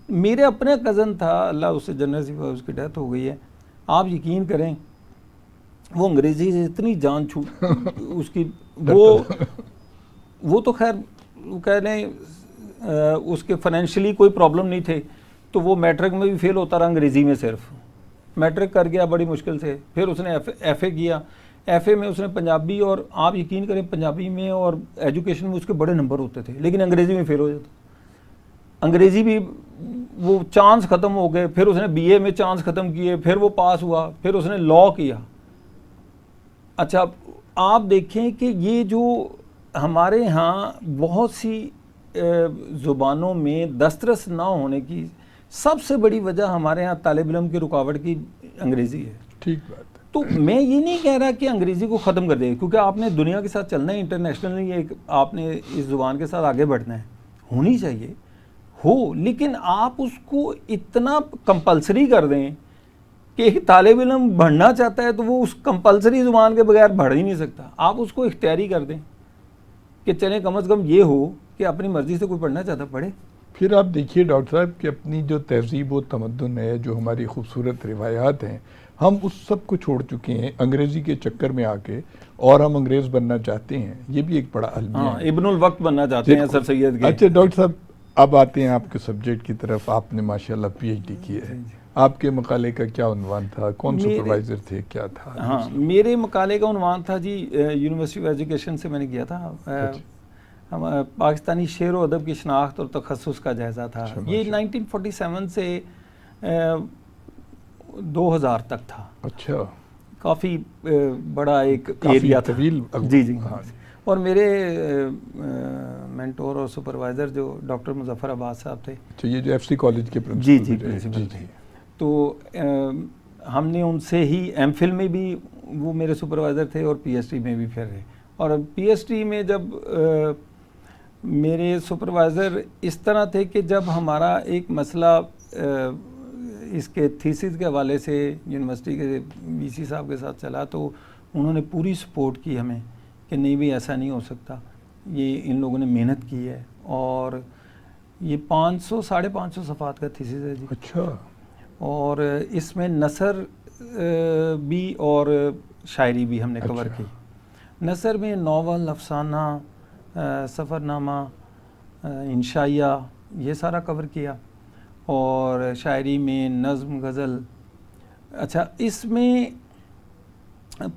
Speaker 2: میرے اپنے کزن تھا، اللہ اس سے جنت نصیب، اس کی ڈیتھ ہو گئی ہے. آپ یقین کریں وہ انگریزی سے اتنی جان چھوٹ اس کی، وہ تو خیر کہہ لیں اس کے فائنینشلی کوئی پرابلم نہیں تھے، تو وہ میٹرک میں بھی فیل ہوتا رہا انگریزی میں. صرف میٹرک کر گیا بڑی مشکل سے، پھر اس نے ایف اے کیا. ایف اے میں اس نے پنجابی، اور آپ یقین کریں پنجابی میں اور ایجوکیشن میں اس کے بڑے نمبر ہوتے تھے، لیکن انگریزی میں فیل ہو جاتا. انگریزی بھی وہ چانس ختم ہو گئے، پھر اس نے بی اے میں چانس ختم کیے، پھر وہ پاس ہوا، پھر اس نے لاء کیا. اچھا آپ دیکھیں کہ یہ جو ہمارے ہاں بہت سی زبانوں میں دسترس نہ ہونے کی سب سے بڑی وجہ ہمارے ہاں طالب علم کی رکاوٹ کی انگریزی ہے.
Speaker 1: ٹھیک بات.
Speaker 2: تو میں یہ نہیں کہہ رہا کہ انگریزی کو ختم کر دے، کیونکہ آپ نے دنیا کے ساتھ چلنا ہے، انٹرنیشنلی آپ نے اس زبان کے ساتھ آگے بڑھنا ہے، ہونی چاہیے ہو، لیکن آپ اس کو اتنا کمپلسری کر دیں کہ ایک طالب علم بڑھنا چاہتا ہے تو وہ اس کمپلسری زبان کے بغیر بڑھ ہی نہیں سکتا. آپ اس کو اختیاری کر دیں کہ چلیں کم از کم یہ ہو کہ اپنی مرضی سے کوئی پڑھنا چاہتا پڑھے.
Speaker 1: پھر آپ دیکھیے ڈاکٹر صاحب کہ اپنی جو تہذیب و تمدن ہے، جو ہماری خوبصورت روایات ہیں، ہم اس سب کو چھوڑ چکے ہیں انگریزی کے چکر میں آ کے، اور ہم انگریز بننا چاہتے ہیں. یہ بھی ایک بڑا المیہ ہے.
Speaker 2: ابن الوقت بننا چاہتے ہیں سر سید کے.
Speaker 1: اچھا ڈاکٹر صاحب، اب آتے ہیں آپ کے سبجیکٹ کی طرف. آپ نے ماشاءاللہ پی ایچ ڈی کی ہے. آپ کے مقالے کا کیا عنوان تھا؟ کون سپروائزر تھے؟ کیا تھا؟
Speaker 2: ہاں، میرے مقالے کا عنوان تھا جی، یونیورسٹی آف ایجوکیشن سے میں نے کیا تھا، پاکستانی شعر و ادب کی شناخت اور تخصص کا جائزہ تھا. یہ 1947 سے 2000 تک تھا. اچھا، کافی بڑا ایک ایریا تھا. جی جی. اور میرے مینٹور اور سپروائزر جو ڈاکٹر مظفر عباس صاحب تھے،
Speaker 1: یہ جو ایف سی کالج کے
Speaker 2: جی جی پرنسپل تھے، تو ہم نے ان سے ہی ایم فل میں بھی وہ میرے سپروائزر تھے، اور پی ایچ ڈی میں بھی پھر رہے. اور پی ایچ ڈی میں جب میرے سپروائزر اس طرح تھے کہ جب ہمارا ایک مسئلہ اس کے تھیسس کے حوالے سے یونیورسٹی کے وی سی صاحب کے ساتھ چلا تو انہوں نے پوری سپورٹ کی ہمیں کہ نہیں بھی ایسا نہیں ہو سکتا، یہ ان لوگوں نے محنت کی ہے، اور یہ 500-550 صفحات کا تھیسس ہے جی.
Speaker 1: اچھا.
Speaker 2: اور اس میں نثر بھی اور شاعری بھی ہم نے کور کی. نثر میں ناول، افسانہ، سفر نامہ، انشائیہ، یہ سارا کور کیا، اور شاعری میں نظم، غزل. اچھا، اس میں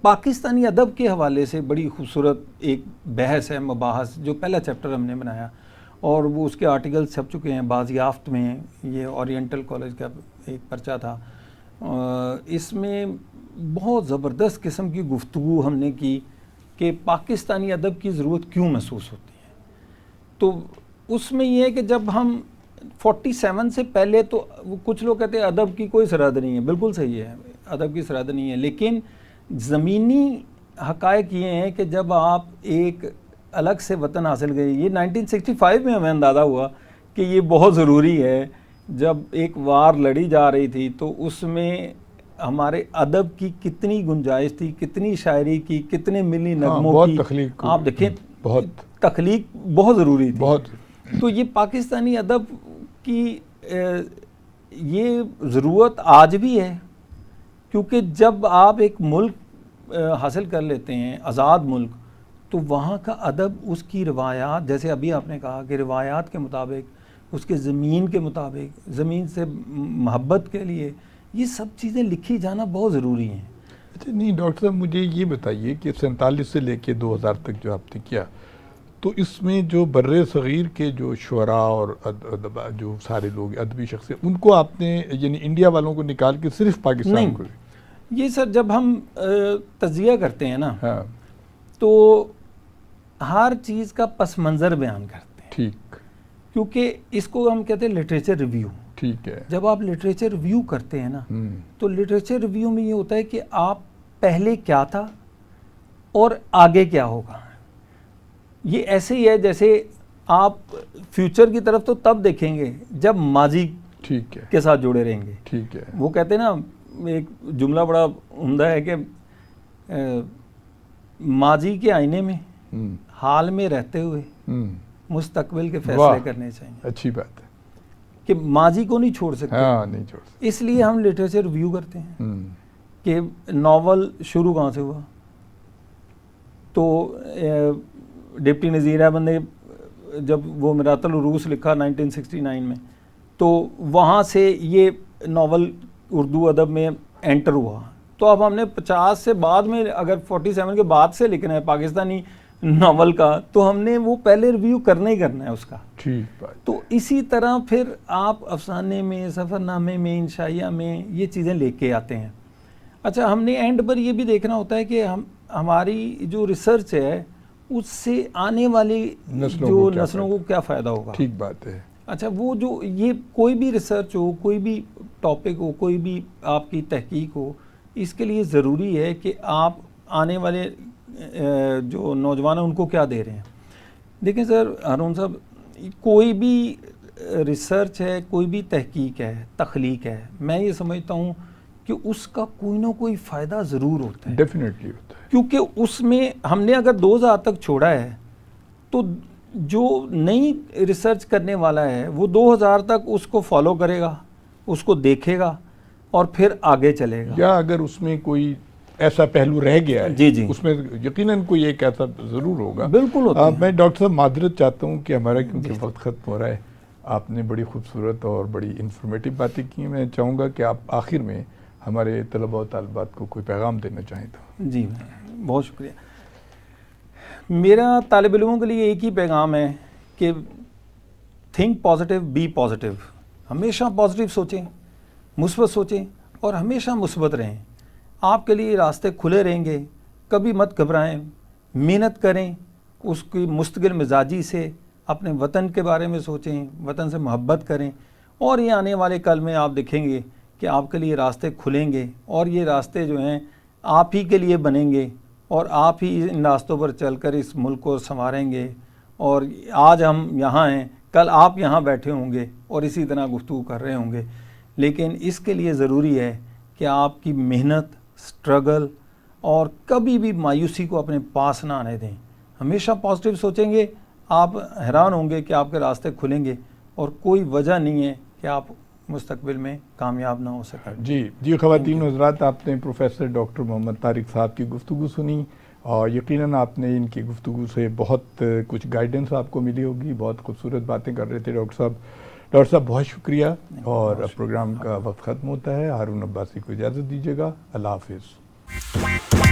Speaker 2: پاکستانی ادب کے حوالے سے بڑی خوبصورت ایک بحث ہے، مباحث، جو پہلا چیپٹر ہم نے بنایا، اور وہ اس کے آرٹیکل چھپ چکے ہیں بازیافت میں. یہ اورینٹل کالج کا ایک پرچہ تھا. اس میں بہت زبردست قسم کی گفتگو ہم نے کی کہ پاکستانی ادب کی ضرورت کیوں محسوس ہوتی ہے. تو اس میں یہ ہے کہ جب ہم 47 سے پہلے، تو کچھ لوگ کہتے ہیں ادب کی کوئی سرحد نہیں ہے، بالکل صحیح ہے، ادب کی سرحد نہیں ہے، لیکن زمینی حقائق یہ ہیں کہ جب آپ ایک الگ سے وطن حاصل کریں، یہ 1965 میں ہمیں اندازہ ہوا کہ یہ بہت ضروری ہے. جب ایک وار لڑی جا رہی تھی تو اس میں ہمارے ادب کی کتنی گنجائش تھی، کتنی شاعری کی، کتنے ملی نغموں کی.
Speaker 1: تخلیق،
Speaker 2: آپ دیکھیں،
Speaker 1: بہت
Speaker 2: تخلیق بہت ضروری تھی.
Speaker 1: بہت.
Speaker 2: تو یہ پاکستانی ادب کی یہ ضرورت آج بھی ہے، کیونکہ جب آپ ایک ملک حاصل کر لیتے ہیں، آزاد ملک، تو وہاں کا ادب، اس کی روایات، جیسے ابھی آپ نے کہا کہ روایات کے مطابق، اس کے زمین کے مطابق، زمین سے محبت کے لیے، یہ سب چیزیں لکھی جانا بہت ضروری ہیں.
Speaker 1: اچھا، نہیں ڈاکٹر صاحب، مجھے یہ بتائیے کہ 47 سے لے کے 2000 تک جو آپ نے کیا، تو اس میں جو بر صغیر کے جو شعراء اور جو سارے لوگ ادبی شخصیت، ان کو آپ نے یعنی انڈیا والوں کو نکال کے صرف پاکستان کو؟
Speaker 2: یہ سر، جب ہم تجزیہ کرتے ہیں نا،
Speaker 1: ہاں،
Speaker 2: تو ہر چیز کا پس منظر بیان کرتے ہیں.
Speaker 1: ٹھیک.
Speaker 2: کیونکہ اس کو ہم کہتے ہیں لٹریچر ریویو.
Speaker 1: ٹھیک ہے.
Speaker 2: جب آپ لٹریچر ریویو کرتے ہیں نا، تو لٹریچر ریویو میں یہ ہوتا ہے کہ آپ پہلے کیا تھا اور آگے کیا ہوگا. یہ ایسے ہی ہے جیسے آپ فیوچر کی طرف تو تب دیکھیں گے جب ماضی
Speaker 1: ٹھیک ہے
Speaker 2: کے ساتھ جڑے رہیں گے.
Speaker 1: ٹھیک ہے.
Speaker 2: وہ کہتے ہیں نا، ایک جملہ بڑا عمدہ ہے کہ ماضی کے آئینے میں حال میں رہتے ہوئے مستقبل کے فیصلے کرنے چاہیے.
Speaker 1: اچھی بات ہے
Speaker 2: کہ ماضی کو نہیں چھوڑ سکتے.
Speaker 1: ہاں، نہیں چھوڑ سکتے.
Speaker 2: اس لیے ہم لٹریچر ریویو کرتے ہیں کہ ناول شروع کہاں سے ہوا. تو ڈپٹی نذیر احمد نے جب وہ میراث العروس لکھا 1969 میں، تو وہاں سے یہ ناول اردو ادب میں انٹر ہوا. تو اب ہم نے 50 سے بعد میں، اگر 47 کے بعد سے لکھنا ہے پاکستانی ناول کا، تو ہم نے وہ پہلے ریویو کرنا ہی کرنا ہے اس کا.
Speaker 1: ٹھیک بات.
Speaker 2: تو اسی طرح پھر آپ افسانے میں، سفر نامے میں، انشائیہ میں یہ چیزیں لے کے آتے ہیں. اچھا، ہم نے اینڈ پر یہ بھی دیکھنا ہوتا ہے کہ ہماری جو ریسرچ ہے اس سے آنے والی جو نسلوں کو کیا فائدہ ہوگا.
Speaker 1: ٹھیک بات ہے.
Speaker 2: اچھا، وہ جو یہ کوئی بھی ریسرچ ہو، کوئی بھی ٹاپک ہو، کوئی بھی آپ کی تحقیق ہو، اس کے لیے ضروری ہے کہ آپ آنے والے جو نوجوان ہیں ان کو کیا دے رہے ہیں. دیکھیں سر ہارون صاحب، کوئی بھی ریسرچ ہے، کوئی بھی تحقیق ہے، تخلیق ہے، میں یہ سمجھتا ہوں کہ اس کا کوئی نہ کوئی فائدہ ضرور ہوتا ہے.
Speaker 1: ڈیفینیٹلی ہوتا ہے.
Speaker 2: کیونکہ اس میں ہم نے اگر 2000 تک چھوڑا ہے، تو جو نئی ریسرچ کرنے والا ہے وہ 2000 تک اس کو فالو کرے گا، اس کو دیکھے گا اور پھر آگے چلے گا.
Speaker 1: یا اگر اس میں کوئی ایسا پہلو رہ گیا ہے،
Speaker 2: جی
Speaker 1: اس میں یقیناً کوئی ایک ایسا ضرور ہوگا.
Speaker 2: بالکل ہوتا ہے.
Speaker 1: میں ڈاکٹر صاحب معذرت چاہتا ہوں کہ ہمارا کیونکہ وقت ختم ہو رہا ہے. آپ نے بڑی خوبصورت اور بڑی انفارمیٹیو باتیں کی. میں چاہوں گا کہ آپ آخر میں ہمارے طلباء و طالبات کو کوئی پیغام دینا چاہیں تو.
Speaker 2: جی بہت شکریہ. میرا طالب علموں کے لیے ایک ہی پیغام ہے کہ تھنک پازیٹیو، بی پازیٹیو. ہمیشہ پازیٹیو سوچیں، مثبت سوچیں اور ہمیشہ مثبت رہیں. آپ کے لیے راستے کھلے رہیں گے. کبھی مت گھبرائیں، محنت کریں، اس کی مستقل مزاجی سے اپنے وطن کے بارے میں سوچیں، وطن سے محبت کریں، اور یہ آنے والے کل میں آپ دیکھیں گے کہ آپ کے لیے راستے کھلیں گے، اور یہ راستے جو ہیں آپ ہی کے لیے بنیں گے، اور آپ ہی ان راستوں پر چل کر اس ملک کو سنواریں گے. اور آج ہم یہاں ہیں، کل آپ یہاں بیٹھے ہوں گے اور اسی طرح گفتگو کر رہے ہوں گے. لیکن اس کے لیے ضروری ہے کہ آپ کی محنت، سٹرگل اور کبھی بھی مایوسی کو اپنے پاس نہ آنے دیں. ہمیشہ پازیٹیو سوچیں گے، آپ حیران ہوں گے کہ آپ کے راستے کھلیں گے اور کوئی وجہ نہیں ہے کہ آپ مستقبل میں کامیاب نہ ہو سکیں.
Speaker 1: جی خواتین و حضرات، آپ نے پروفیسر ڈاکٹر محمد طارق صاحب کی گفتگو سنی اور یقیناً آپ نے ان کی گفتگو سے بہت کچھ گائیڈنس آپ کو ملی ہوگی. بہت خوبصورت باتیں کر رہے تھے ڈاکٹر صاحب. ڈاکٹر صاحب بہت شکریہ. اور اب پروگرام کا وقت ختم ہوتا ہے. ہارون عباسی کو اجازت دیجیے گا. اللہ حافظ.